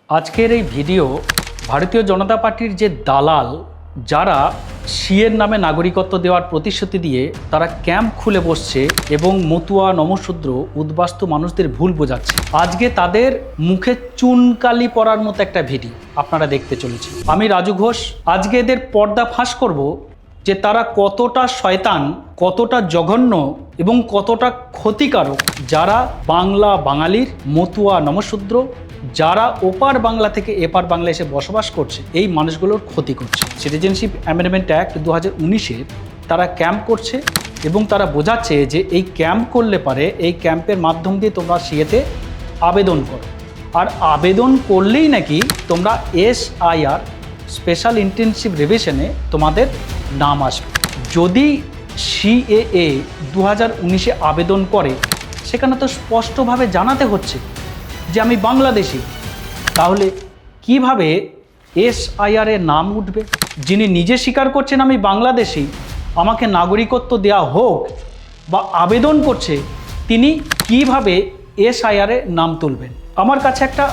আজকের এই ভিডিও ভারতীয় জনতা পার্টির যে দালাল যারা সিএর নামে নাগরিকত্ব দেওয়ার প্রতিশ্রুতি দিয়ে তারা ক্যাম্প খুলে বসছে এবং মতুয়া নমশূদ্র উদ্বাস্তু মানুষদের ভুল বোঝাচ্ছে, আজকে তাদের মুখে চুনকালি পড়ার মতো একটা ভিডিও আপনারা দেখতে চলেছেন। আমি রাজু ঘোষ। আজকে এদের পর্দা ফাঁস করব যে তারা কতটা শয়তান, কতটা জঘন্য এবং কতটা ক্ষতিকারক, যারা বাঙালির মতুয়া নমশূদ্র, যারা ওপার বাংলা থেকে এপার বাংলা এসে বসবাস করছে, এই মানুষগুলোর ক্ষতি করছে। সিটিজেনশিপ অ্যামেন্ডমেন্ট অ্যাক্ট 2019-এর তারা ক্যাম্প করছে এবং তারা বোঝাচ্ছে যে এই ক্যাম্প করলে পারে এই ক্যাম্পের মাধ্যম দিয়ে তোমরা সিএতে আবেদন করো, আর আবেদন করলেই নাকি তোমরা SIR স্পেশাল ইন্টেনসিভ রিভিশনে তোমাদের নাম আসবে। যদি CAA 2019-এ আবেদন করে, সেখানে তো স্পষ্টভাবে জানাতে হচ্ছে যে আমি বাংলাদেশি, তাহলে কিভাবে SIR এর নাম উঠবে? যিনি নিজে স্বীকার করছেন আমি বাংলাদেশি, আমাকে নাগরিকত্ব দেওয়া হোক বা আবেদন করছে, তিনি কিভাবে SIR এর নাম তুলবেন? আমার কাছে একটা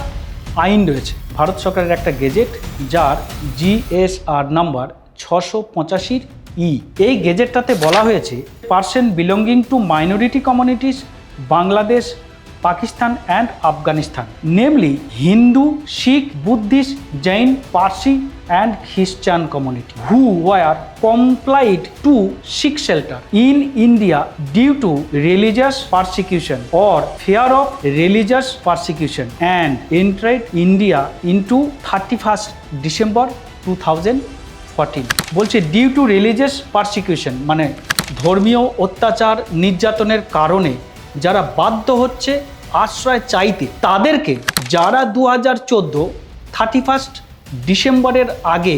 আইন রয়েছে, ভারত সরকারের একটা গেজেট, যার GSR নাম্বার 685E। এই গেজেটটাতে বলা হয়েছে person belonging to minority communities Bangladesh, Pakistan and Afghanistan, namely Hindu, Sikh, Buddhist, Jain, Parsi and Christian community, who were compelled to seek shelter in India due to religious persecution or fear of religious persecution and entered India into 31st December 2014। বলছে due to religious persecution, মানে ধর্মীয় অত্যাচার নির্যাতনের কারণে যারা বাধ্য হচ্ছে আশ্রয় চাইতে, তাদেরকে, যারা 2014 31 ডিসেম্বরের আগে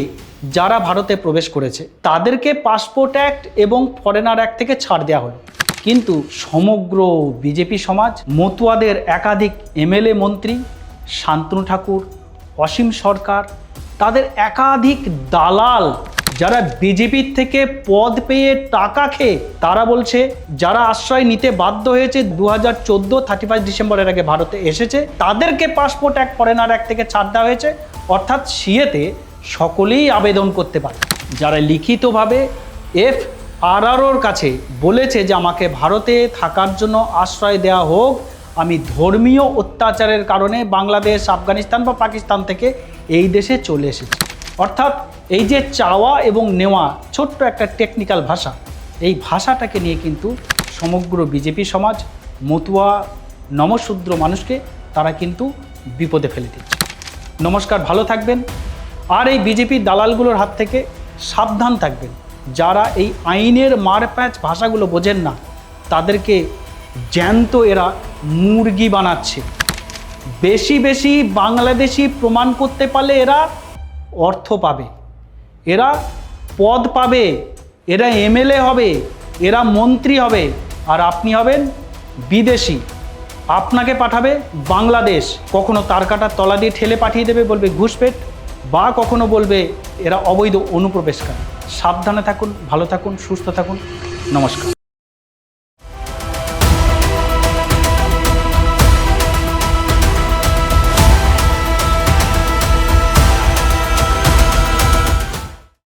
যারা ভারতে প্রবেশ করেছে, তাদেরকে পাসপোর্ট অ্যাক্ট এবং ফরেনার অ্যাক্ট থেকে ছাড় দেওয়া হলো। কিন্তু সমগ্র বিজেপি সমাজ, মতুয়াদের একাধিক MLA মন্ত্রী, শান্তনু ঠাকুর, অসীম সরকার, তাদের একাধিক দালাল যারা বিজেপির থেকে পদ পেয়ে টাকা খেয়ে, তারা বলছে যারা আশ্রয় নিতে বাধ্য হয়েছে 2014 31 ডিসেম্বরের আগে ভারতে এসেছে, তাদেরকে পাসপোর্ট অ্যাক্ট ফরেনার অ্যাক্ট থেকে ছাড় দেওয়া হয়েছে, অর্থাৎ সিএতে সকলেই আবেদন করতে পারে। যারা লিখিতভাবে FRROর কাছে বলেছে যে আমাকে ভারতে থাকার জন্য আশ্রয় দেওয়া হোক, আমি ধর্মীয় অত্যাচারের কারণে বাংলাদেশ, আফগানিস্তান বা পাকিস্তান থেকে এই দেশে চলে এসেছি, অর্থাৎ এই যে চাওয়া এবং নেওয়া, ছোট্ট একটা টেকনিক্যাল ভাষা, এই ভাষাটাকে নিয়ে কিন্তু সমগ্র বিজেপি সমাজ, মতুয়া নমশূদ্র মানুষকে তারা কিন্তু বিপদে ফেলে দিচ্ছে। নমস্কার, ভালো থাকবেন, আর এই বিজেপির দালালগুলোর হাত থেকে সাবধান থাকবেন। যারা এই আইনের মারপ্যাঁচ ভাষাগুলো বোঝেন না, তাদেরকে জ্যান্ত এরা মুরগি বানাচ্ছে। বেশি বেশি বাংলাদেশি প্রমাণ করতে পারলে এরা অর্থ পাবে, এরা পদ পাবে, এরা MLA হবে, এরা মন্ত্রী হবে, আর আপনি হবেন বিদেশি। আপনাকে পাঠাবে বাংলাদেশ, কখনো তার কাটার তলা দিয়ে ঠেলে পাঠিয়ে দেবে, বলবে ঘুষপেট, বা কখনো বলবে এরা অবৈধ অনুপ্রবেশকারী। সাবধানে থাকুন, ভালো থাকুন, সুস্থ থাকুন। নমস্কার।